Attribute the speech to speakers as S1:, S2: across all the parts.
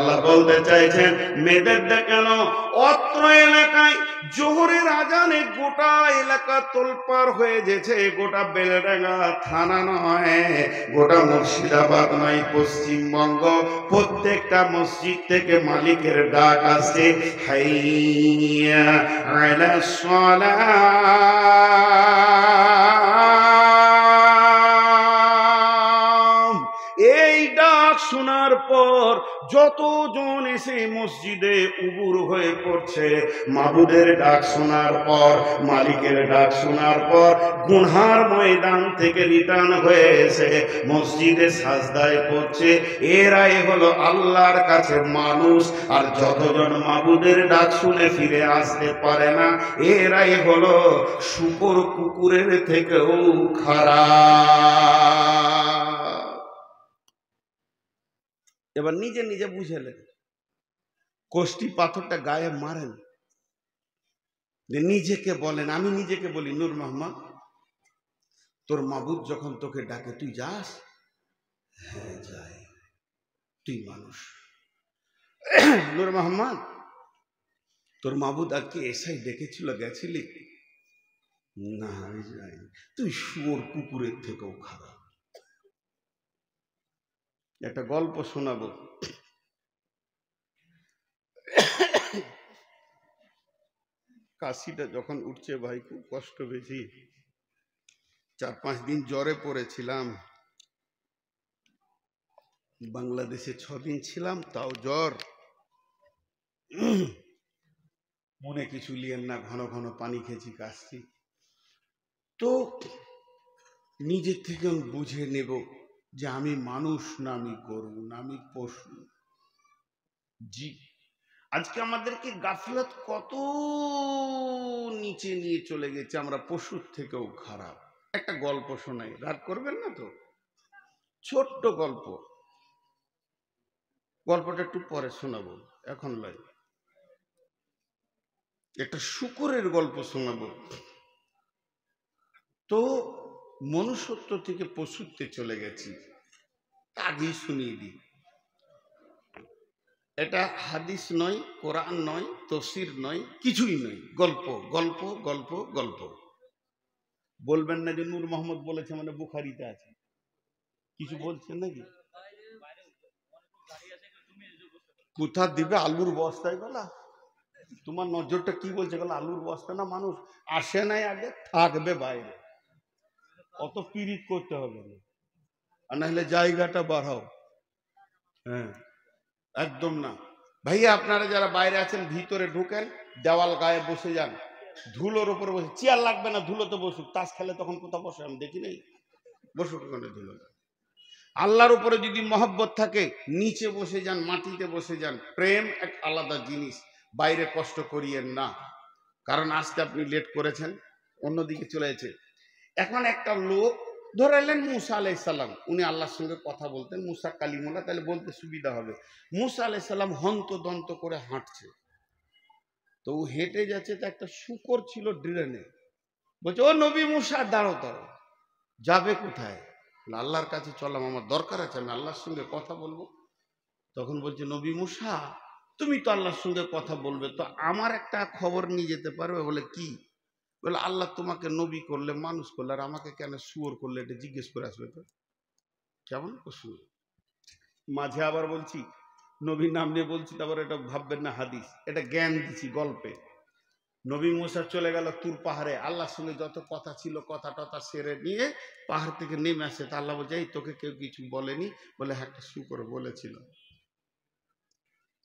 S1: আল্লাহ বলতে চাইছেন মেয়েদের কেন অত্র এলাকায় জোহরের আজানে গোটা এলাকা তোলপাড় হয়ে গেছে। গোটা বেলডাঙ্গা থানা নয়, গোটা মুর্শিদাবাদ নয়, পশ্চিমবঙ্গ প্রত্যেকটা মসজিদ থেকে মালিকের ডাক আসছে, হাইয়া আলাস সালাহ। এই ডাক শোনার পর যতজন এসে মসজিদে উবুর হয়ে পড়ছে, মাবুদের ডাক শোনার পর, মালিকের ডাক শোনার পর গুনহার ময়দান থেকে রিটার্ন হয়ে এসে মসজিদে সাজদায় পড়ছে। এরাই হলো আল্লাহর কাছে মানুষ। আর যতজন মাবুদের ডাক শুনে ফিরে আসতে পারে না, এরাই হলো শুকর কুকুরের থেকেও খারাপ। এবার নিজে নিজে বুঝেলেন, কোষ্টি পাথরটা গায়ে মারেন, যে নিজেকে বলেন। আমি নিজেকে বলি, নূর মোহাম্মদ, তোর মাবুদ যখন তোকে ডাকে তুই যাস? হ্যাঁ যাই। তুই মানুষ। নূর মোহাম্মদ, তোর মাবুদ আজকে এসাই ডেকেছিল, গেছিলি? না আমি যাই। তুই শুয়োর কুকুরের থেকেও খারাপ। একটা গল্প শোনাবো। কাশিটা যখন উঠছে ভাই, খুব কষ্ট পেয়েছি। 4-5 দিন জ্বরে পড়েছিলাম। বাংলাদেশে 6 দিন ছিলাম, তাও জ্বর। মনে কিছু লিয়েন না, ঘন ঘন পানি খেয়েছি, কাশছি। তো নিজের থেকে বুঝে নেব যে আমি মানুষ না আমি গরু না আমি পশু। জি, আজকে আমাদেরকে গাফলত কত নিচে নিয়ে চলে গেছে, আমরা পশুর থেকেও খারাপ। একটা গল্প শোনাই, রাগ করবেন না তো? ছোট্ট গল্প, গল্পটা একটু পরে শোনাবো, এখন নয়। একটা শুকরের গল্প শোনাবো। তো মনুষ্যত্ব থেকে পশুত্বে চলে গেছি, আগেই শুনিয়ে দিই। এটা হাদিস নয়, কোরআন নয়, তফসির নয়, কিছুই নয়, গল্প গল্প গল্প গল্প। বলবেন না যে নূর মোহাম্মদ বলেছে মানে বুখারীতে আছে, কিছু বলছেন নাকি? কোথা দিবে আলুর বস্তায় গলা? তোমার নজরটা কি বলছে? গলা আলুর বস্তা না, মানুষ আসে নাই আগে, থাকবে বাইরে। অত পিরিত করতে হবে না, আর নাহলে জায়গাটা বাড়াও। হ্যাঁ, একদম না ভাইয়া। আপনারা যারা বাইরে আছেন ভিতরে ঢুকেন, দেওয়াল গায়ে বসে যান, ধুলোর উপরে বসে। চেয়ার লাগবে না, ধুলোতে বসুক। তাস খেলে তখন কোথাও বসে, আমি দেখি নেই, বসুক ওখানে ধুলো। আল্লাহর উপরে যদি মহব্বত থাকে, নিচে বসে যান, মাটিতে বসে যান। প্রেম এক আলাদা জিনিস, বাইরে কষ্ট করিয়েন না। কারণ আজকে আপনি লেট করেছেন, অন্যদিকে চলে গেছে। এখন একটা লোক ধরে এলেন মুসা আলাইসাল্লাম, উনি আল্লাহর সঙ্গে কথা বলতেন, মুসা কালিমুল্লাহ, তাহলে বলতে সুবিধা হবে। মুসা আলাইসাল্লাম হন্ত দন্ত করে হাঁটছে, তো ও হেঁটে যাচ্ছে, তো একটা শূকর ছিল ড্রেনে। বলছে, ও নবী মুসা, দাঁড়ো দাঁড়ো। যাবে কোথায়? আল্লাহর কাছে চললাম, আমার দরকার আছে, আমি আল্লাহর সঙ্গে কথা বলবো। তখন বলছে, নবী মুসা, তুমি তো আল্লাহর সঙ্গে কথা বলবে, তো আমার একটা খবর নিয়ে যেতে পারবে? বলে কি? বলে, আল্লাহ তোমাকে নবী করলে, মানুষ করলে, আর আমাকে কেন শুয়োর করলে, এটা জিজ্ঞেস করে আসবে। তো কেমন পশু? মাঝে আবার বলছি, নবীর নাম নিয়ে বলছি, তারপর এটা ভাববেন না হাদিস, এটা জ্ঞান দিচ্ছি গল্পে। নবী মুসা চলে গেল তুর পাহাড়ে, আল্লাহর সঙ্গে যত কথা ছিল কথা টথা সেরে নিয়ে পাহাড় থেকে নেমে আসে। তা আল্লাহ বলছে, এই তোকে কেউ কিছু বলেনি? বলে, হ্যাঁ একটা শুকর বলেছিল।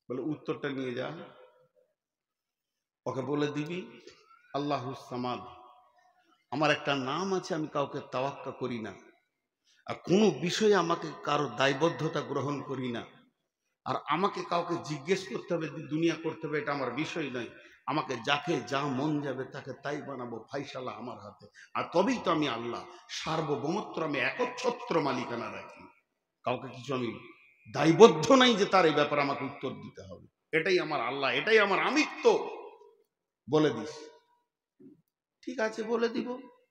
S1: বলে, উত্তরটা নিয়ে যা, ওকে বলে দিবি আল্লাহুস সামাদ, আমার একটা নাম আছে, আমি কাউকে তাওয়াক্কা করি না, আর কোনো বিষয়ে আমাকে কারো দায়বদ্ধতা গ্রহণ করি না, আর আমাকে কাউকে জিজ্ঞেস করতে হবে, দুনিয়া করতে হবে, এটা আমার বিষয় নয়। আমাকে যাকে যা মন যাবে তাকে তাই বানাবো, ফাইসালা আমার হাতে। আর তবেই তো আমি আল্লাহ, সার্বভৌমত্ব আমি একচ্ছত্র মালিকানা রাখি, কাউকে কিছু আমি দায়বদ্ধ নাই যে তার এই ব্যাপারে আমাকে উত্তর দিতে হবে। এটাই আমার আল্লাহ, এটাই আমার আমিত্ব। বলে দিস। ঠিক আছে, বলে দিব,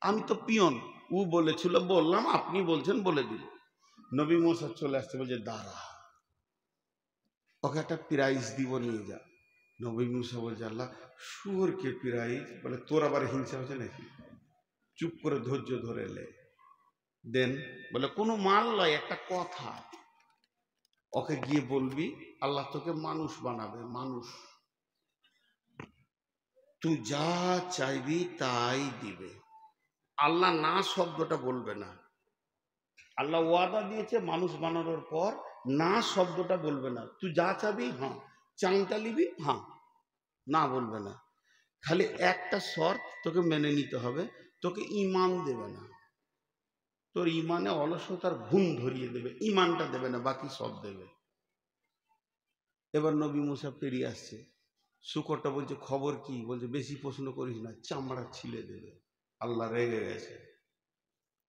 S1: আমি তো পিয়ন। ও বলেছিল বললাম, আপনি বলছেন বলে দিব। নবী মুসা চলে আসছে, বলছে, দাঁড়া। ওকে একটা প্রাইজ দিব, নিয়ে যা। নবী মুসা বলছে, আল্লাহ শুয়োরকে প্রাইজ? বলে তোর আবার হিংসা হচ্ছে নাকি? চুপ করে ধৈর্য ধরে এলে দেন। বলে কোনো মাল নয়, একটা কথা। ওকে গিয়ে বলবি আল্লাহ তোকে মানুষ বানাবে, মানুষ। তুই যা চাইবি তাই দিবে। আল্লাহ না শব্দটা বলবে না। আল্লাহ ওয়াদা দিয়েছে মানুষ বানানোর পর না শব্দটা বলবে না। তুই যা চাবি হ্যাঁ, চাংটা নিবি হ্যাঁ, না বলবে না। খালি একটা শর্ত তোকে মেনে নিতে হবে, তোকে ঈমান দেবে না। তোর ঈমানে অলসতার ঘুম ধরিয়ে দেবে, ঈমানটা দেবে না, বাকি সব দেবে। এবার নবী মুসা পেরিয়ে আসছে, শুকরটা বলছে খবর কি? বলছে বেশি প্রশ্ন করিস না, চামড়া ছিলে দেবে। আল্লাহ রেগে গেছে।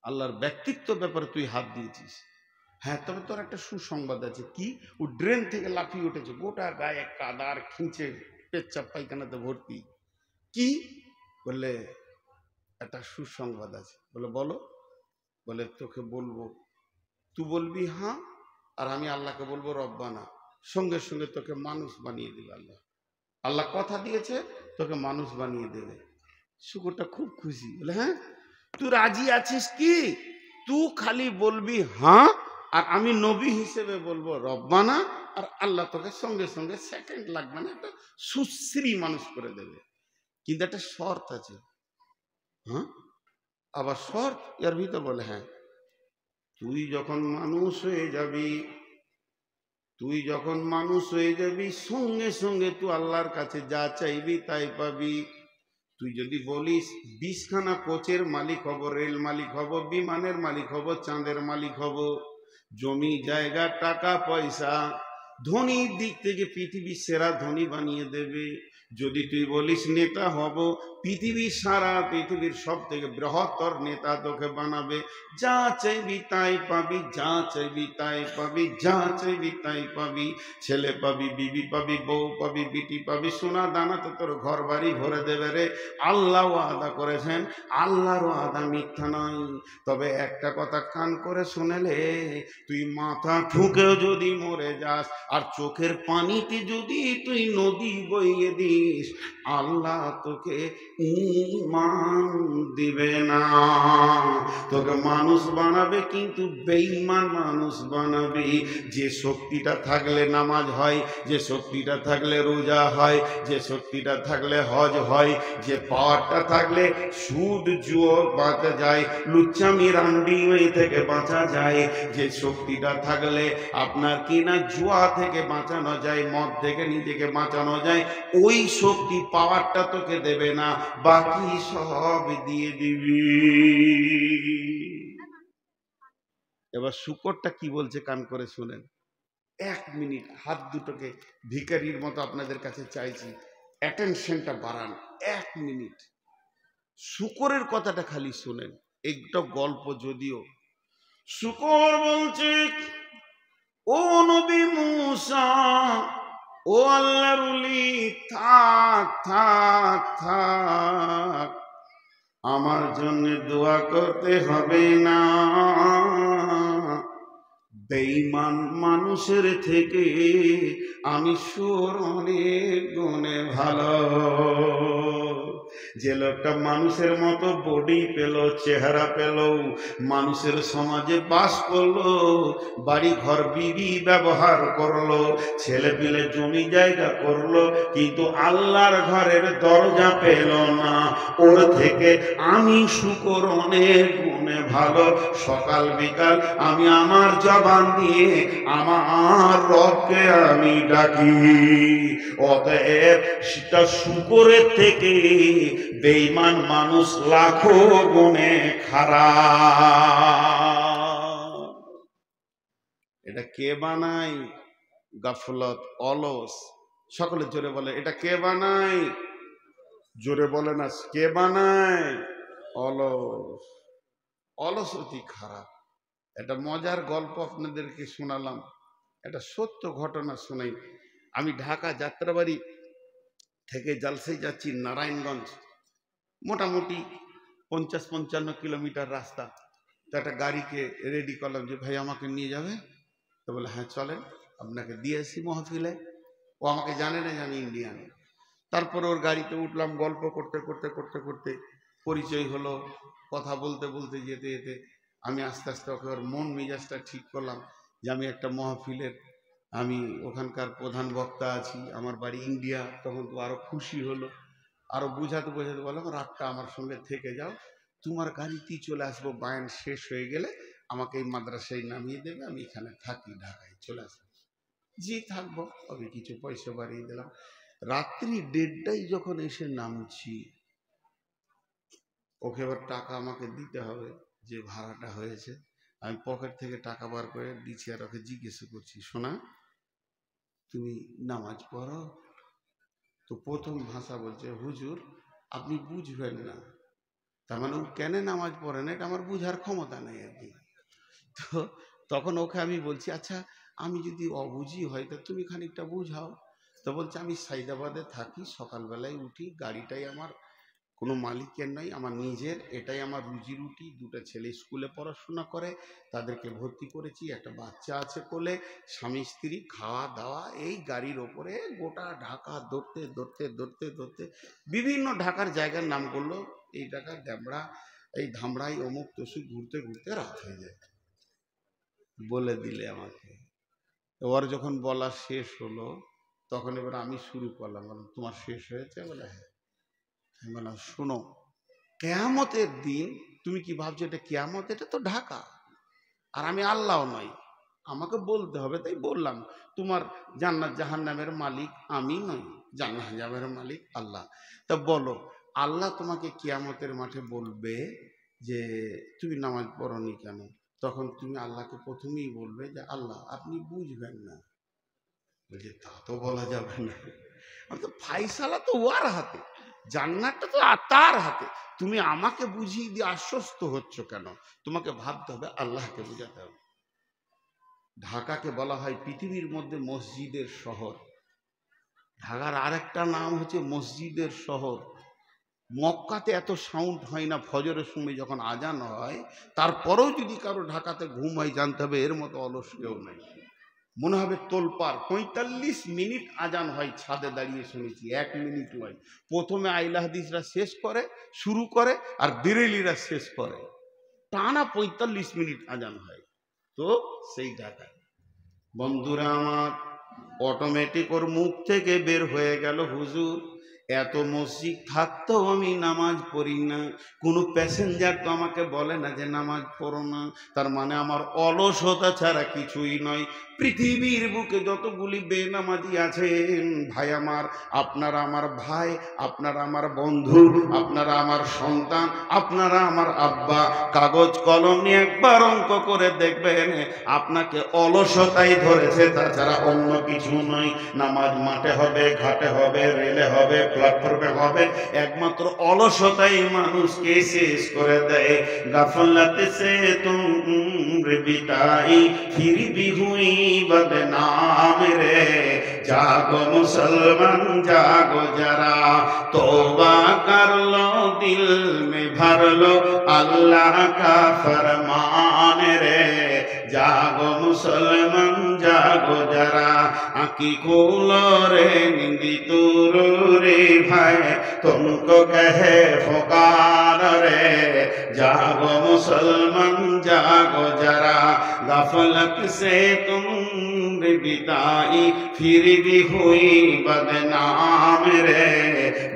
S1: আল্লাহর ব্যক্তিত্ব ব্যাপারে তুই হাত দিয়েছিস। হ্যাঁ, তবে তোর একটা সুসংবাদ আছে। কি? ও ড্রেন থেকে লাফিয়ে উঠেছে, গোটা গায়ে কাদার খিঁচে পেচ্ছাপ পায়খানাতে ভর্তি। কি? বললে একটা সুসংবাদ আছে। বলে বলো। বলে তোকে বলবো, তুই বলবি হ্যাঁ, আর আমি আল্লাহকে বলবো রব্বানা, সঙ্গে সঙ্গে তোকে মানুষ বানিয়ে দেবে আল্লাহ। আল্লাহ কথা দিয়েছে তোকে মানুষ বানিয়ে দেবে। শুকরটা খুব খুশি। বলে হ্যাঁ, তুই রাজি আছিস কি? তুই খালি বলবি হ্যাঁ, আর আমি নবী হিসেবে বলবো রব্বানা, আর আল্লাহ তোকে সঙ্গে সঙ্গে সেকেন্ড লাগবে না, একটা সুশ্রী মানুষ করে দেবে। কিন্তু একটা শর্ত আছে। হ্যাঁ, আবার শর্ত এর ভিতর। বলে হ্যাঁ, তুই যখন মানুষ হয়ে যাবি, তুই যখন মানুষ হয়ে যাবি সঙ্গে সঙ্গে তুই আল্লাহর কাছে যা চাইবি তাই পাবি। তুই যদি বলিস 20খানা কোচের মালিক হব, রেল মালিক হব, বিমানের মালিক হব, চাঁদের মালিক হব, জমি জায়গা টাকা পয়সা, ধনীর দিক থেকে পৃথিবীর সেরা ধনী বানিয়ে দেবে। যদি তুই বলিস নেতা হব, পৃথিবীর সারা পৃথিবীর সব থেকে বৃহত্তর নেতা তোকে বানাবে। যা চাইবি তাই পাবি, যা চাইবি তাই পাবি, যা চাইবি তাই পাবি। ছেলে পাবি, বিবি পাবি, বউ পাবি, বিটি পাবি, সোনা দানাতে তোর ঘর বাড়ি ভরে দেবে রে। আল্লাহ ওয়াদা করেছেন, আল্লাহর ওয়াদা মিথ্যা নয়। তবে একটা কথা কান করে শুনেলে, তুই মাথা ঠুকেও যদি মরে যাস আর চোখের পানিতে যদি তুই নদী বইয়ে দিস, আল্লাহ তোকে ঈমান দিবে না। তোকে মানুষ বানাবে, কিন্তু বেঈমান মানুষ বানাবে। যে শক্তিটা থাকলে নামাজ হয়, যে শক্তিটা থাকলে রোজা হয়, যে শক্তিটা থাকলে হজ হয়, যে পাওয়ারটা থাকলে সুদ জুয়ো বাঁচা যায়, লুচ্চামি রান্ডিওই থেকে বাঁচা যায়, যে শক্তিটা থাকলে আপনার কিনা জুয়া থেকে বাঁচানো যায়, মদ থেকে নিজেকে বাঁচানো যায়, ওই শক্তি পাওয়ারটা তোকে দেবে না, বাকি সব দিয়ে দিবি। এবার শুকরটা কি বলছে কান করে শুনেন। 1 মিনিট হাত দুটোকে ভিখারির মতো আপনাদের কাছে চাইছি, অ্যাটেনশনটা বাড়ান। 1 মিনিট শুকরের কথাটা খালি শুনেন, একটা গল্প যদিও। শুকর বলছে, ও নবী মুসা, ও আল্লাহর ওলি, থাক থাক থাক, আমার জন্য দোয়া করতে হবে না। বেঈমান মানুষের থেকে আমি শুয়োর অনেক গুণে ভালো। যে লোকটা মানুষের মতো বডি পেল, চেহারা পেল, মানুষের সমাজে বাস করলো, বাড়ি ঘর বিবি ব্যবহার করলো, ছেলে পিলে জমি জায়গা করলো, কিন্তু আল্লাহর ঘরের দরজা পেল না, ওর থেকে আমি শুকর অনেক গুণে ভালো। সকাল বিকাল আমি আমার জবান দিয়ে আমার রবকে আমি ডাকি। অতএব সেটা শুকরের থেকে বেঈমান মানুষ লাখো গুণে খারাপ। এটা কে বানায়? গাফলত, অলস। সকলে জোরে বলে, এটা কে বানায়? জোরে বলে না, কে বানায়? অলস। অলস অতি খারাপ। একটা মজার গল্প আপনাদেরকে শোনালাম, একটা সত্য ঘটনা শোনাই। আমি ঢাকা যাত্রাবাড়ি থেকে জালসাই যাচ্ছি নারায়ণগঞ্জ, মোটামুটি 50-55 কিলোমিটার রাস্তা। তো একটা গাড়িকে রেডি করলাম যে ভাই আমাকে নিয়ে যাবে। তো বলে হ্যাঁ চলেন। আপনাকে দিয়েছি মহফিলে। ও আমাকে জানে না যে আমি ইন্ডিয়ান। তারপরে ওর গাড়িতে উঠলাম, গল্প করতে করতে করতে করতে পরিচয় হলো। কথা বলতে বলতে যেতে যেতে আমি আস্তে আস্তে ওকে ওর মন মেজাজটা ঠিক করলাম যে আমি একটা মহফিলের, আমি ওখানকার প্রধান বক্তা আছি, আমার বাড়ি ইন্ডিয়া। তখন তো আরো খুশি হলো, আরো বুঝাতে বোঝাতে বললাম রাতটা আমার সঙ্গে থেকে যাও, তোমার গাড়িতেই চলে আসবো, বায়ান শেষ হয়ে গেলে আমাকে এই মাদ্রাসায় নামিয়ে দেবে, আমি এখানে থাকি, ঢাকায় চলে আসবো। জি থাকবো, আমি কিছু পয়সা বাড়িয়ে দিলাম। রাত্রি 1:30টায় যখন এসে নামছি, ওকে এবার টাকা আমাকে দিতে হবে, যে ভাড়াটা হয়েছে। আমি পকেট থেকে টাকা বার করে দিচ্ছি, আর ওকে জিজ্ঞেস করছি, শোনা তুমি নামাজ পড়ো? তো প্রথম ভাষা বলছে, হুজুর আপনি বুঝবেন না। তার মানে ও কেন নামাজ পড়ে না এটা আমার বুঝার ক্ষমতা নেই আর কি। তো তখন ওকে আমি বলছি, আচ্ছা আমি যদি অবুঝি হয় তা তুমি খানিকটা বুঝাও। তো বলছে, আমি সাইদাবাদে থাকি, সকালবেলায় উঠি, গাড়িটাই আমার কোনো মালিকের নয়, আমার নিজের, এটাই আমার রুজি রুটি। 2টা ছেলে স্কুলে পড়াশোনা করে, তাদেরকে ভর্তি করেছি, একটা বাচ্চা আছে কোলে, স্বামী স্ত্রী, খাওয়া দাওয়া এই গাড়ির ওপরে। গোটা ঢাকা ধরতে ধরতে ধরতে ধরতে বিভিন্ন ঢাকার জায়গার নাম করলো, এই ঢাকা ড্যামড়া, এই ধামড়াই, অমুক তসুক, ঘুরতে ঘুরতে রাত হয়ে যায়। বলে দিলে আমাকে। ওর যখন বলা শেষ হলো তখন এবার আমি শুরু করলাম, বললাম তোমার শেষ হয়েছে? বলে হ্যাঁ। আমি বললাম, শোনো, কেয়ামতের দিন তুমি কি ভাবছো এটা কেয়ামত? এটা তো ঢাকা, আর আমি আল্লাহ নই, আমাকে বলতে হবে। তাই বললাম, তোমার জান্নাত জাহান্নামের মালিক আমি নই, জান্নাত জাহান্নামের মালিক আল্লাহ। তা বলো, আল্লাহ তোমাকে কিয়ামতের মাঠে বলবে যে তুমি নামাজ পড়নি কেন? তখন তুমি আল্লাহকে প্রথমেই বলবে যে আল্লাহ আপনি বুঝবেন না। বলছে, তা তো বলা যাবে না। আমি তো, ফাইসালা তো ওর হাতে, জান্নাতটা তো তার হাতে, তুমি আমাকে বুঝিয়ে দিয়ে আশ্বস্ত হচ্ছ কেন? তোমাকে ভাবতে হবে, আল্লাহকে বুঝাতে হবে। ঢাকাকে বলা হয় পৃথিবীর মধ্যে মসজিদের শহর। ঢাকার আরেকটা নাম হচ্ছে মসজিদের শহর। মক্কাতে এত সাউন্ড হয় না, ফজরের সময় যখন আজান হয়, তারপরেও যদি কারো ঢাকাতে ঘুম হয়, জানতে হবে এর মতো অলস কেউ নাই। মনে হবে তোলপাড়। 45 মিনিট আজান হয়, ছাদে দাঁড়িয়ে শুনেছি, 1 মিনিট নয়। প্রথমে আইলা হাদিসরা শেষ করে, শুরু করে, আর বেরেলিরা শেষ করে, টানা 45 মিনিট আজান হয়। তো সেই ঢাকায় বন্ধুরা আমার, অটোমেটিক ওর মুখ থেকে বের হয়ে গেল, হুজুর এত মসজিদ থাকতেও আমি নামাজ পড়ি না, কোনো প্যাসেঞ্জার তো আমাকে বলে না যে নামাজ পড়ো না। তার মানে আমার অলসতা ছাড়া কিছুই নয়। পৃথিবীর বুকে যতগুলি বেনামাজি আছেন ভাই আমার, আপনারা আমার ভাই, আপনারা আমার বন্ধু, আপনারা আমার সন্তান, আপনারা আমার আব্বা, কাগজ কলম নিয়ে একবার অঙ্ক করে দেখবেন, আপনাকে অলসতাই ধরেছে, তাছাড়া অন্য কিছু নয়। নামাজ মাঠে হবে, ঘাটে হবে, রেলে হবে, প্ল্যাটফর্মে হবে, একমাত্র অলসতাই মানুষকে শেষ করে দেয়। গাফলাত সে তুমরে বিতাই ফির ভি হুই বদনাম রে, জাগো মুসলমান জাগো জরা, तौबा कर लो दिल में भर लो अल्लाह का फरमान रे, जागो मुसलमान जागो जरा, आँखी खोलो रे नींदी तूरो रे भाई, तुमको कहे पुकार रे, जागो मुसलमान जागो जरा, गफलत से तुम बिताई फिर भी हुई बदनाम रे,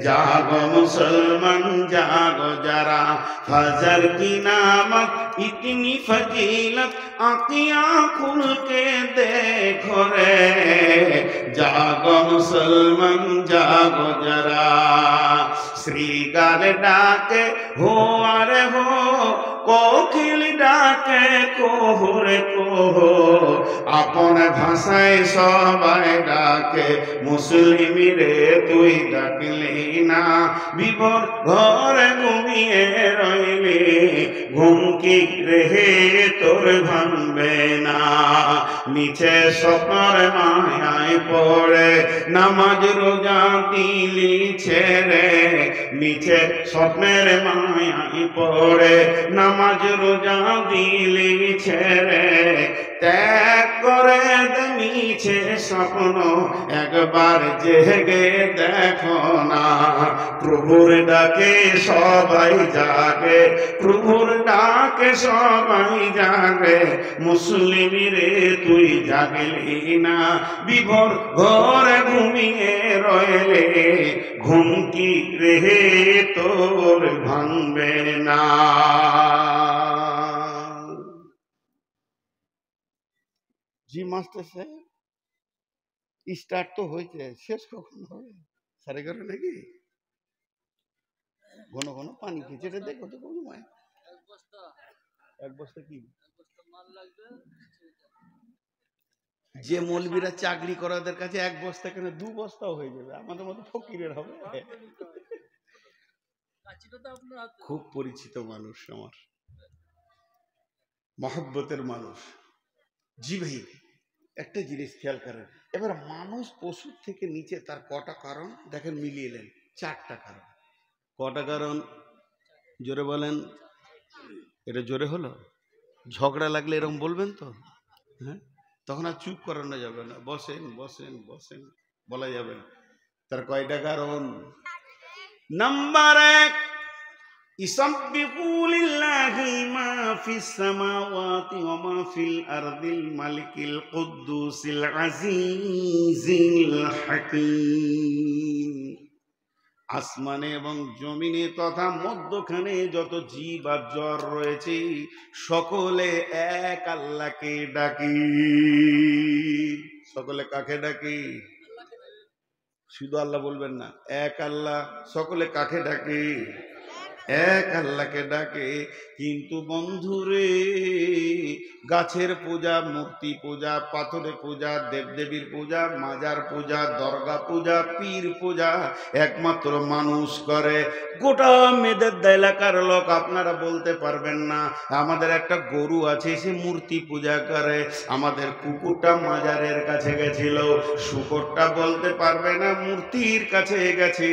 S1: जागो मुसलमान जागो जरा, फजर की नामक इतनी फजीलत आँखियाँ खुल के देखो रे, जागो मुसलमान जागो जरा। श्रीगाल डाके हो अरे हो, कोकिल डाके कोहरे कोहो, अपने भाषाয় সবাই ডাকে, মুসলিম রে তুই ডাকলি না, বিপদ ঘরে ঘুমিয়ে রইলি, ঘুম কি রেহে তোর ভাঙবে না, মিছে স্বপ্নের মায়ায় পড়ে নামাজ রোজা দিলি ছেড়ে, মিছে স্বপ্নের মায়ায় পড়ে নামাজ রোজা দিলি ছেড়ে,
S2: ত্যাগ করে দে মিছে স্বপ্ন, একবার জেগে দেখো না। প্রভুর ডাকে সবাই জাগে, প্রভুর ডাকে সবাই জাগে, মুসলিম রে তুই জাগলি না। বিভোর ঘরে ঘুমিয়ে রইলে ঘুম কি রে তোর ভাঙবে না।
S1: জি মাস্টার সাহেব, স্টার্ট তো হয়েছে, শেষ কখন হবে? সাড়ে 11 নাকি? ঘন ঘন পানি খেয়েছে, এটা দেখো তো কোনো মায়। এক বস্তা কি যে মৌলবীরা চাকরি করাদের কাছে এক বস্তা কেন 2 বস্তাও হয়ে যাবে, আমাদের মতো ফকিরের হবে। খুব পরিচিত মানুষ আমার, মহব্বতের মানুষ। জি ভাই, একটা জিনিস খেয়াল করেন, এবার মানুষ পশুর থেকে নিচে তার কটা কারণ দেখেন, মিলিয়ে নেন। 4টা কারণ। কটা কারণ জোরে বলেন? এটা জোরে হলো? ঝগড়া লাগলে এরকম বলবেন তো, হ্যাঁ? তখন আর চুপ করানো যাবে না, বসেন বসেন বসেন বলা যাবে না। তার কয়টা কারণ? নাম্বার 1, ইসাব্বিহু লিল্লাহি মা ফিস সামাওয়াতি ওয়া মা ফিল আরদিল মালিকিল কুদ্দুসিল আজিজিল হাকীম। আসমানে এবং জমিনে তথা মধ্যখানে যত জীব আর জড় রয়েছে, সকলে এক আল্লাহকে ডাকি। সকলে কাকে ডাকি? শুধু আল্লাহ বলবেন না, এক আল্লাহ। সকলে কাকে ডাকে? এক আল্লাহকে ডাকে। কিন্তু বন্ধুরে, গাছের পূজা, মূর্তি পূজা, পাথরে পূজা, দেবদেবীর পূজা, মাজার পূজা, দরগা পূজা, পীর পূজা একমাত্র মানুষ করে। গোটা মেদের এলাকার লোক আপনারা বলতে পারবেন না আমাদের একটা গরু আছে, সে মূর্তি পূজা করে। আমাদের কুকুরটা মাজারের কাছে গেছিল, শুকরটা বলতে পারবে না মূর্তির কাছে গেছে।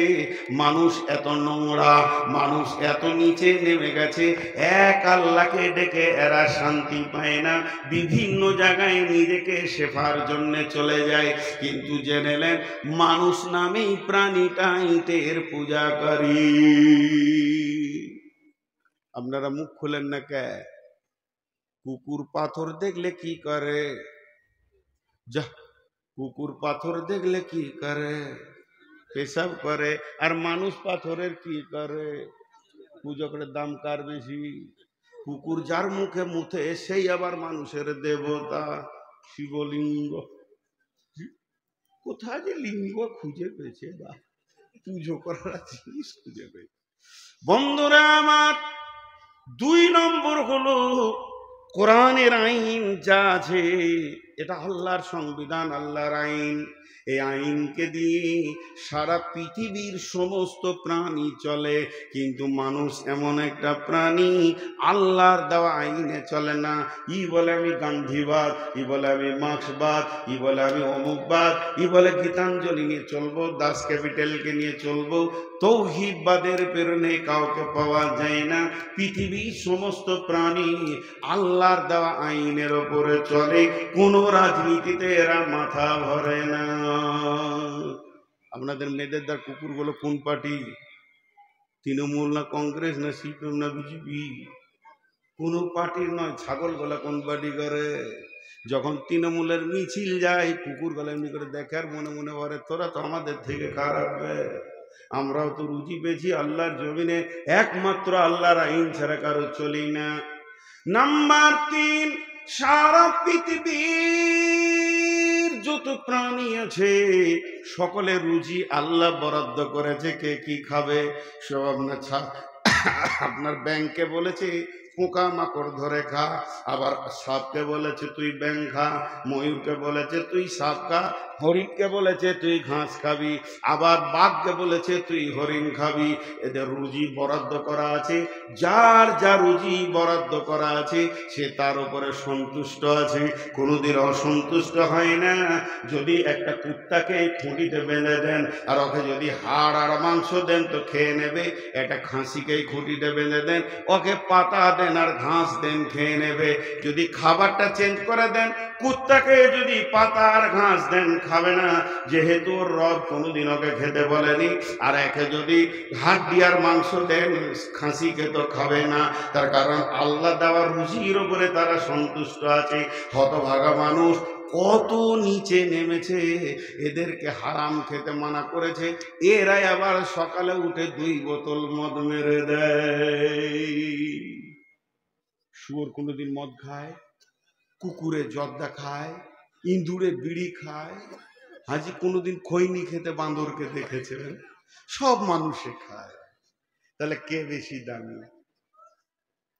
S1: মানুষ এত নোংরা, মানুষ এত নিচে নেমে গেছে, এক আল্লাহকে ডেকে এরা শান্তি পায় না, বিভিন্ন জায়গায় নিজেকে শেফার জন্য চলে যায়। কিন্তু জেনে নেন, মানুষ নামেই প্রাণীটা ইটের পূজা করি। আপনারা মুখ খুলেন না কে? কুকুর পাথর দেখলে কি করে? যা, কুকুর পাথর দেখলে কি করে? পেশাব করে। আর মানুষ পাথরের কি করে? পুজো করে। দাম কার বেশি? কুকুর যার মুখে মুথে সেই আবার মানুষের দেবতা। শিবলিঙ্গ। কোথায় যে লিঙ্গ খুঁজে পেয়েছে, বা পুজো করার জিনিস খুঁজে পেয়েছে। বন্ধুরা আমার, 2 নম্বর হলো কোরআনের আইন যা আছে, এটা আল্লাহর সংবিধান, আল্লাহর আইন। এই আইনকে দিয়ে সারা পৃথিবীর সমস্ত প্রাণী চলে। কিন্তু মানুষ এমন একটা প্রাণী, আল্লাহর দেওয়া আইনে চলে না। ই বলে আমি গান্ধীবাদ, ই বলে আমি মার্ক্সবাদ, ই বলে আমি অমুকবাদ, ই বলে গীতাঞ্জলি নিয়ে চলবো, দাস ক্যাপিটালকে নিয়ে চলবো। তৌহিদবাদের প্রেরণে কাউকে পাওয়া যায় না। পৃথিবীর সমস্ত প্রাণী আল্লাহর দেওয়া আইনের ওপরে চলে। কোনো রাজনীতিতে এরা মাথা ভরে না। আপনাদের মেয়েদের দ্বার কুকুরগুলো কোন পার্টি? তৃণমূল না কংগ্রেস না সিপিএম না বিজেপি? কোনো পার্টির নয়। ছাগলগুলা কোন পার্টি করে? যখন তৃণমূলের মিছিল যায়, কুকুরগুলা এমনি করে দেখে আর মনে মনে বলে, তোরা তো আমাদের থেকে খারাপ। আমরাও তো রুজি পেয়েছি আল্লাহর জমিনে, একমাত্র আল্লাহর আইন ছাড়া কারো চলি না। নাম্বার 3, সারা পৃথিবীর যত প্রাণী আছে সকলে রুজি আল্লাহ বরাদ্দ করেছে। কে কি খাবে সব আপনার ব্যাংকে বলেছে পোকা মাকড় ধরে খা, আবার সাপকে বলেছে তুই ব্যাং খা, ময়ূরকে বলেছে তুই সাপ খা, হরিণকে বলেছে তুই ঘাস খাবি, আবার বাঘকে বলেছে তুই হরিণ খাবি। এদের রুজি বরাদ্দ করা আছে, যার যা রুজি বরাদ্দ করা আছে সে তার উপরে সন্তুষ্ট আছে, কোনোদিন অসন্তুষ্ট হয় না। যদি একটা কুত্তাকে খুঁটিতে বেঁধে দেন আর ওকে যদি হাড় আর মাংস দেন তো খেয়ে নেবে, একটা খাসিকে খুঁটিতে বেঁধে দেন, ওকে পাতা দেন আর ঘাস দেন, খেয়ে নেবে। যদি খাবারটা চেঞ্জ করে দেন, কুত্তাকে যদি পাতা আর ঘাস দেন খাবে না, যেহেতু ওর রব কোনোদিন ওকে খেতে বলেনি। আর একে যদি হাড্ডি আর মাংস দেন, খাসিকে তো খাবে না, তার কারণ আল্লাহ দেওয়ার রুজির উপরে তারা সন্তুষ্ট আছে। হতভাগা মানুষ কত নিচে নেমেছে, এদেরকে হারাম খেতে মানা করেছে, এরাই আবার সকালে উঠে 2 বোতল মদ মেরে দেয়। শুয়োর কোনোদিন মদ খায়, কুকুরে জর্দা খায়, ইঁদুরে বিড়ি খায়, হাজি কোনোদিন খৈনি খেতে বান্দরকে দেখেছেন? সব মানুষে খায়। তাহলে কে বেশি দামি?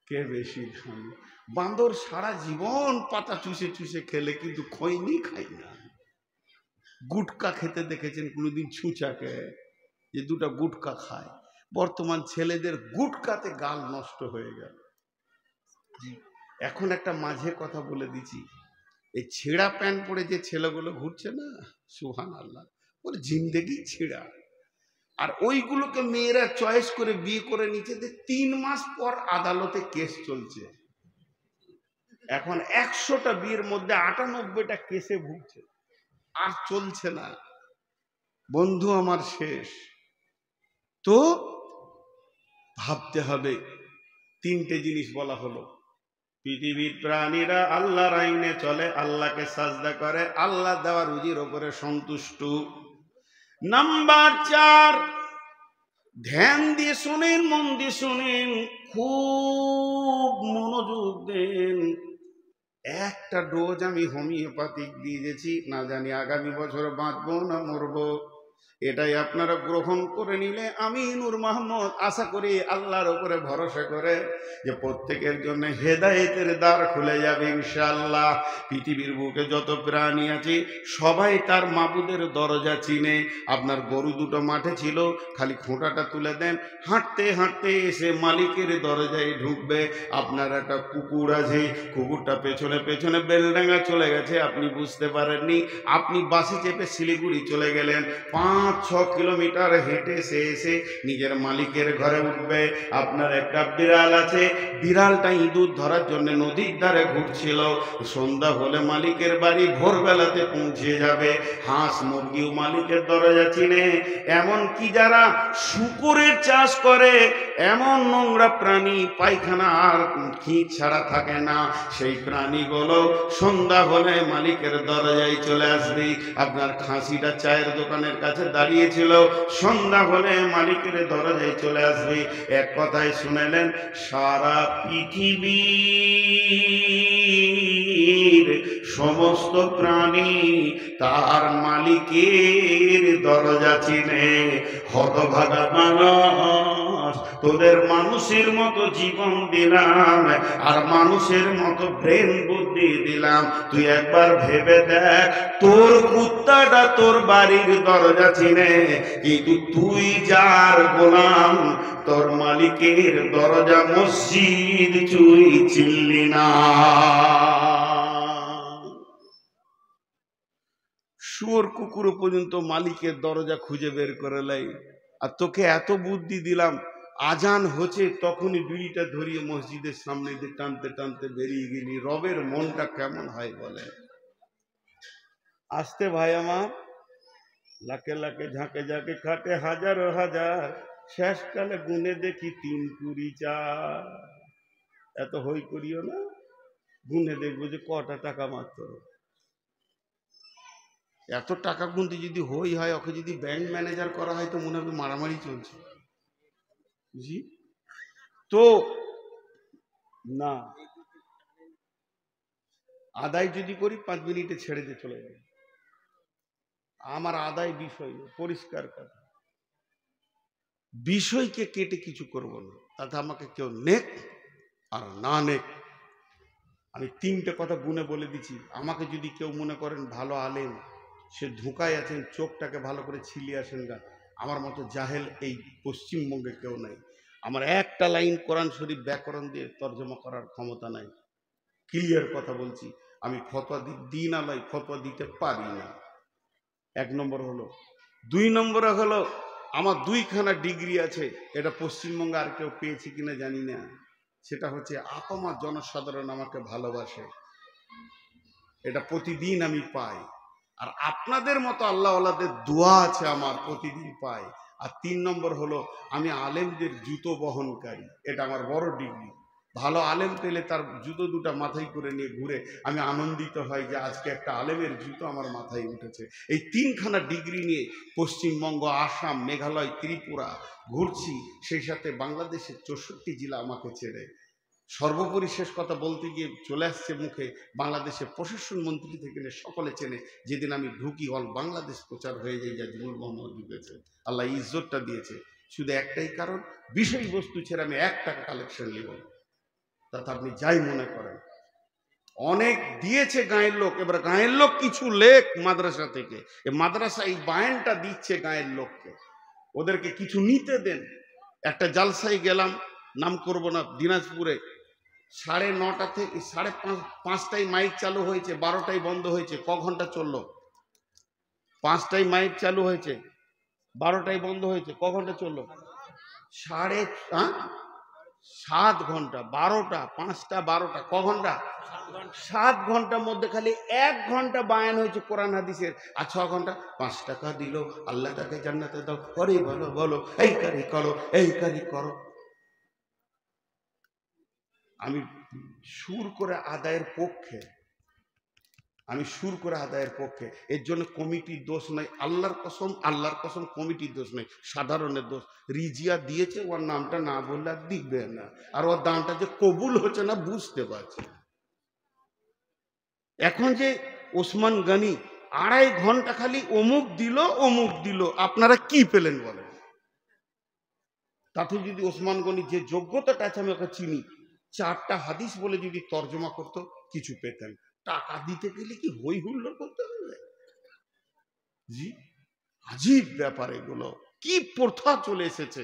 S1: কে বেশি দামি? বান্দর সারা জীবন পাতা চুষে চুষে খেলে কিন্তু খৈনি খায় না। গুটকা খেতে দেখেছেন কোনোদিন ছুঁচাকে? যে 2টা গুটকা খায়। বর্তমান ছেলেদের গুটকাতে গাল নষ্ট হয়ে গেল। এখন একটা মাঝে কথা বলে দিচ্ছি, এই ছেঁড়া প্যান্ট পরে যে ছেলেগুলো ঘুরছে না, সুবহানাল্লাহ, ওর জিন্দেগি ছেঁড়া। আর ওইগুলোকে মেয়েরা চয়েস করে বিয়ে করে নিচ্ছে, 3 মাস পর আদালতে কেস চলছে। এখন 100টা বিয়ের মধ্যে 98টা কেসে ভুগছে, আর চলছে না। বন্ধু আমার শেষ। তো ভাবতে হবে। 3টে জিনিস বলা হলো। পৃথিবীর প্রাণীরা আল্লাহর আইনে চলে, আল্লাহকে সাজদা করে, আল্লাহ দেওয়া রুজির ওপরে সন্তুষ্ট। নাম্বার 4, ধ্যান দিয়ে শুনেন, মন দিয়ে শুনেন, খুব মনোযোগ দেন। একটা ডোজ আমি হোমিওপ্যাথিক দিয়ে দিয়েছি, না জানি আগামী বছর বাঁচবো না মরবো। এটাই আপনারা গ্রহণ করে নিলে আমি নূর মোহাম্মদ আশা করি আল্লাহর উপরে ভরসা করে যে প্রত্যেকের জন্য হেদায়েতের দ্বার খুলে যাবে ইনশাআল্লাহ। পৃথিবীর বুকে যত প্রাণী আছে সবাই তার মাবুদের দরজা চিনে। আপনার গরু 2টো মাঠে ছিল, খালি খোঁটাটা তুলে দেন, হাঁটতে হাঁটতে এসে মালিকের দরজায় ঢুকবে। আপনার একটা কুকুর আছে, কুকুরটা পেছনে পেছনে বেলডাঙ্গা চলে গেছে, আপনি বুঝতে পারেননি, আপনি বাসে চেপে শিলিগুড়ি চলে গেলেন, 5-6 কিলোমিটার হেঁটে এসে নিজের মালিকের ঘরে উঠবে। আপনার একটা বিড়াল আছে, বিড়ালটা ইঁদুর ধরার জন্য নদীর ধারে ঘুরছিল, সন্ধ্যা হলে মালিকের বাড়ি ভোরবেলাতে পৌঁছে যাবে। হাঁস মুরগিও মালিকের দরজা চিনে। এমন কি যারা শূকরের চাষ করে, এমন নোংরা প্রাণী পায়খানা আর খিঁচ ছাড়া থাকে না, সেই প্রাণীগুলো সন্ধ্যা হলে মালিকের দরজায় চলে আসবে। আপনার খাসিটা চায়ের দোকানের কাছে দাঁড়িয়েছিল, সন্ধ্যা হলে মালিকের দরজায় চলে আসবে। এক কথায় শুনেলেন, সারা পৃথিবীর সমস্ত প্রাণী তার মালিকের দরজা চিনে। হতভাগা মানুষ, তোদের মানুষের মতো জীবন দিলাম আর মানুষের মতো ব্রেন বুদ্ধি দিলাম, তুই একবার ভেবে দেখ, তোর কুত্তাটা তোর বাড়ির দরজা চিনে, কিন্তু তুই যার গোলাম, তোর মালিকের দরজা মসজিদ তুই চিনলি না। শুয়োর কুকুর পর্যন্ত মালিকের দরজা খুঁজে বের করে লাই। আর তোকে এত বুদ্ধি দিলাম, আজান হচ্ছে তখনই বিড়িটা ধরিয়ে মসজিদের সামনে দিয়ে টানতে টানতে বেরিয়ে গেলি। রবের মনটা কেমন হয় বলে? আসতে ভাই আমার, লাখে লাখে ঝাঁকে ঝাঁকে খাটে হাজারো হাজার, শেষকালে গুনে দেখি 3 কুড়ি 4। এত হই করিও না, গুনে দেখবো যে কটা টাকা মাত্র। এত টাকা গুনতে যদি হই হয়, ওকে যদি ব্যাংক ম্যানেজার করা হয় তো মনে হবে মারামারি চলছে। জি, তো না, আদায় যদি করি 5 মিনিটে ছেড়ে দিয়ে চলে যাবে। আমার আদায় বিষয় পরিষ্কার কথা, বিষয়কে কেটে কিছু করব না। তাতে আমাকে কেউ নেক আর না নেক, আমি 3টে কথা গুনে বলে দিচ্ছি। আমাকে যদি কেউ মনে করেন ভালো আলেম, সে ধোঁকায় আছেন, চোখটাকে ভালো করে ছিলিয়ে আসেন গা। আমার মতো জাহেল এই পশ্চিমবঙ্গে কেউ নাই। আমার একটা লাইন কোরআন শরীফ ব্যাকরণ দিয়ে তর্জমা করার ক্ষমতা নাই। ক্লিয়ার কথা বলছি, আমি ফতোয়া দিই না, লাই ফতোয়া দিতে পারি না। 1 নম্বর হলো। 2 নম্বরে হলো আমার 2খানা ডিগ্রি আছে, এটা পশ্চিমবঙ্গে আর কেউ পেয়েছে কিনা জানি না। সেটা হচ্ছে আপামর জনসাধারণ আমাকে ভালোবাসে, এটা প্রতিদিন আমি পাই। আর আপনাদের মতো আল্লাহওয়ালাদের দোয়া আছে আমার, প্রতিদিন পাই। আর 3 নম্বর হলো আমি আলেমদের জুতো বহনকারী, এটা আমার বড় ডিগ্রি। ভালো আলেম পেলে তার জুতো দুটা মাথায় করে নিয়ে ঘুরে আমি আনন্দিত হই যে আজকে একটা আলেমের জুতো আমার মাথায় উঠেছে। এই 3খানা ডিগ্রি নিয়ে পশ্চিমবঙ্গ, আসাম, মেঘালয়, ত্রিপুরা ঘুরছি, সেই সাথে বাংলাদেশের 64 জেলা আমাকে চেনে। সর্বোপরি শেষ কথা বলতে গিয়ে চলে আসছে মুখে, বাংলাদেশের প্রশাসন মন্ত্রী থেকে সকলে চেনে। যেদিন আমি ঢুকি অল বাংলাদেশ প্রচার হয়ে যায়, যা জিবুল মোহাম্মদ ঢুকেছে। আল্লাহ ইজ্জতটা দিয়েছে, শুধু একটাই কারণ, বিষয়বস্তু ছেড়ে আমি 1 টাকা কালেকশন নিব। তাতে আপনি যাই মনে করেন, অনেক দিয়েছে গাঁয়ের লোক। এবার গাঁয়ের লোক কিছু লেখ মাদ্রাসা থেকে, এই মাদ্রাসা এই বায়ানটা দিচ্ছে গাঁয়ের লোককে, ওদেরকে কিছু নিতে দেন। একটা জালসায় গেলাম, নাম করব না, দিনাজপুরে 9:30 থেকে 5:30 মাইক চালু হয়েছে, 12টায় বন্ধ হয়েছে। ক ঘন্টা চললো? 5টায় মাইক চালু হয়েছে, 12টায় বন্ধ হয়েছে। ক ঘন্টা চললো? 7 ঘন্টা। 12টা, 5টা, 12টা, ক ঘন্টা? 7 ঘন্টার মধ্যে খালি 1 ঘন্টা বায়ান হয়েছে কোরআন হাদিসের। আর 6 ঘন্টা 5 টাকা দিল, আল্লাহ তাকে জান্নাতে দাও, করে বলো বলো, এই কারি করো, এই কারি করো। আমি সুর করে আদায়ের পক্ষে, আমি সুর করে আদায়ের পক্ষে। এর জন্য কমিটির দোষ নাই, আল্লাহর কসম কমিটির দোষ নাই, সাধারণের দোষ। রিজিয়া দিয়েছে, ওর নামটা না বললে আর দিবে না, আর ওর দামটা যে কবুল হচ্ছে না বুঝতে পারছে। এখন যে ওসমান গনি 2.5 ঘন্টা খালি অমুক দিল, আপনারা কি পেলেন বলেন? তাতে যদি ওসমান গনি যে যোগ্যতাটা আছে, আমি ওকে চিনি, 4টা হাদিস বলে যদি তর্জমা করতো কিছু পেতেন। টাকা দিতে গেলে কি হই হুল্লোড় করতে হবে? জি, আজীব ব্যাপার এগুলো, কি প্রথা চলে এসেছে।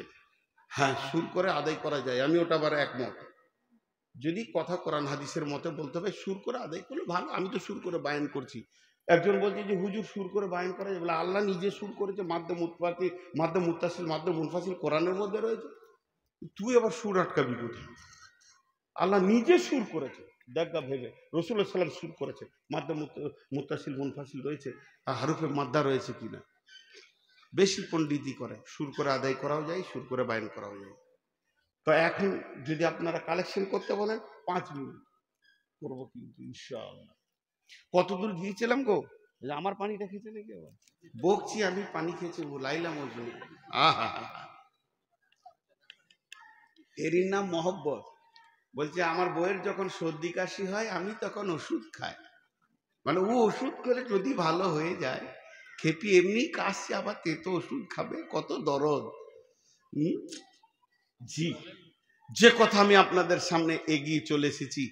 S1: হ্যাঁ, সুর করে আদায় করা যায়, আমি ওটা আবার একমত। যদি কথা কোরআন হাদিসের মতে বলতে হবে, সুর করে আদায় করলে ভালো। আমি তো সুর করে বায়ান করছি। একজন বলছে যে হুজুর সুর করে বায়ান করা যায়, বলে আল্লাহ নিজে সুর করেছে, মাদ্দে মুত্তাসিল, মাদ্দে মুনফাসিল কোরআনের মধ্যে রয়েছে, তুই আবার সুর আটকাবি কোথায়? আল্লাহ নিজে সুর করেছে, দেখা ভেবে। রাসূলুল্লাহ সাল্লাল্লাহু আলাইহি ওয়াসাল্লাম সুর করেছে, মাদ্দে মুত্তাসিল মুনফাসিল রয়েছে, আর হারুফে মাদ্দা রয়েছে কিনা। বেশি পণ্ডিতি করে, সুর করে আদায় করাও যায়, সুর করে বায়ান করাও যায়। তো এখন যদি আপনারা কালেকশন করতে বলেন 5 মিনিট করবো, কিন্তু ইনশাআল্লাহ। কতদূর গিয়েছিলাম গো? আমার পানিটা খেতে নাকি আবার বকছি, আমি পানি খেয়েছি, লাইলাম ওর জন্য। আহা, এরই নাম মহব্বত। বলছে আমার বউয়ের যখন সর্দি কাশি হয়, আমি তখন ওষুধ খাই। মানে ও ওষুধ করে যদি ভালো হয়ে যায়, খেপি এমনি কাশছে, আবার তেতো ওষুধ খাবে, কত দরদ। জি, যে কথা আমি আপনাদের সামনে এগিয়ে চলে এসেছি,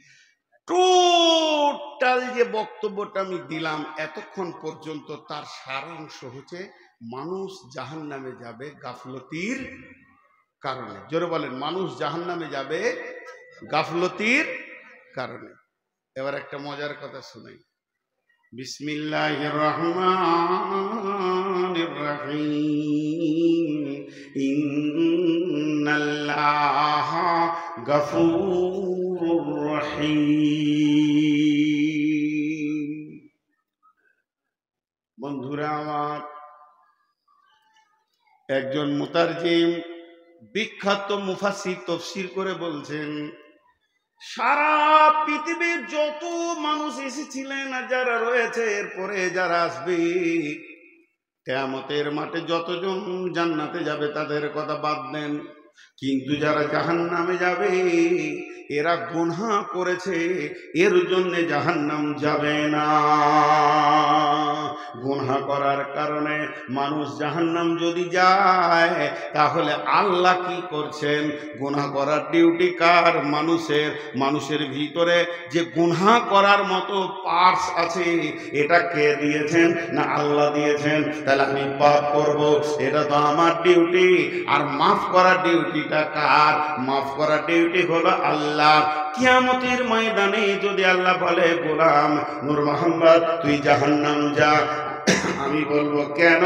S1: টোটাল যে বক্তব্যটা আমি দিলাম এতক্ষণ পর্যন্ত, তার সারাংশ হচ্ছে মানুষ জাহান্নামে যাবে গাফলতির কারণে। জোরে বলেন, মানুষ জাহান্নামে যাবে গাফলতির কারণে। এবার একটা মজার কথা শুনাই। বিসমিল্লাহির রহমানির রহিম। ইন্নাল্লাহা গফুরুর রহিম। বন্ধুরা আমার, একজন মুতারজিম, বিখ্যাত মুফাসসির তাফসীর করে বলছেন, সারা পৃথিবীর যত মানুষ এসেছিলেন আর যারা রয়েছে, এরপরে যারা আসবে, কিয়ামতের মাঠে যতজন জান্নাতে যাবে তাদের কথা বাদ দেন, কিন্তু যারা জাহান্নামে যাবে
S2: এরা গুনাহ করেছে, এর জন্য জাহান্নাম যাবে না। গুনাহ করার কারণে মানুষ জাহান্নাম যদি যায়, তাহলে আল্লাহ কি করছেন? গুনাহ করার ডিউটি কার? মানুষের ভিতরে যে গুনাহ করার মতো পার্টস আছে, এটা কে দিয়েছেন? না আল্লাহ দিয়েছেন। তাহলে আমি পাপ করব, এটা তো আমার ডিউটি। আর মাফ করার ডিউটিটা কার? মাফ করার ডিউটি হলো আল্লাহ। কিয়ামতের ময়দানে যদি আল্লাহ বলে, গোলাম নূর মোহাম্মদ তুই জাহান্নাম যা, আমি বলবো কেন?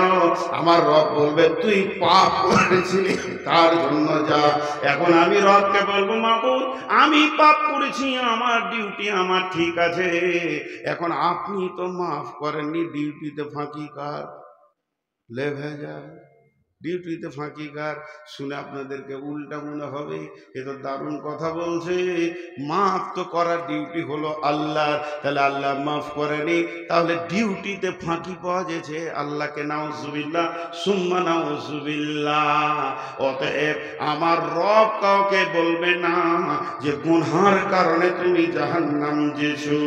S2: আমার রব বলবে তুই পাপ করেছিলি, তার জন্য যা। এখন আমি রবকে বলবো, মাবুদ আমি পাপ করেছি, আমার ডিউটি আমার ঠিক আছে, এখন আপনি তো মাফ করেননি, ডিউটিতে ফাঁকি কার? লে ভেজা, ডিউটিতে ফাঁকি কার? শুনে আপনাদেরকে উল্টা মনে হবে, এ তো দারুণ কথা বলছে। মাফ তো করার ডিউটি হলো আল্লাহর, তাহলে আল্লাহ মাফ করেনি, তাহলে ডিউটিতে ফাঁকি পাওয়া গেছে আল্লাহকে। নাউজুবিল্লাহ সুম্মা নাউজুবিল্লাহ। অতএব আমার রব কাউকে বলবে না যে গুনহার কারণে তুমি জাহান্নাম যেছো।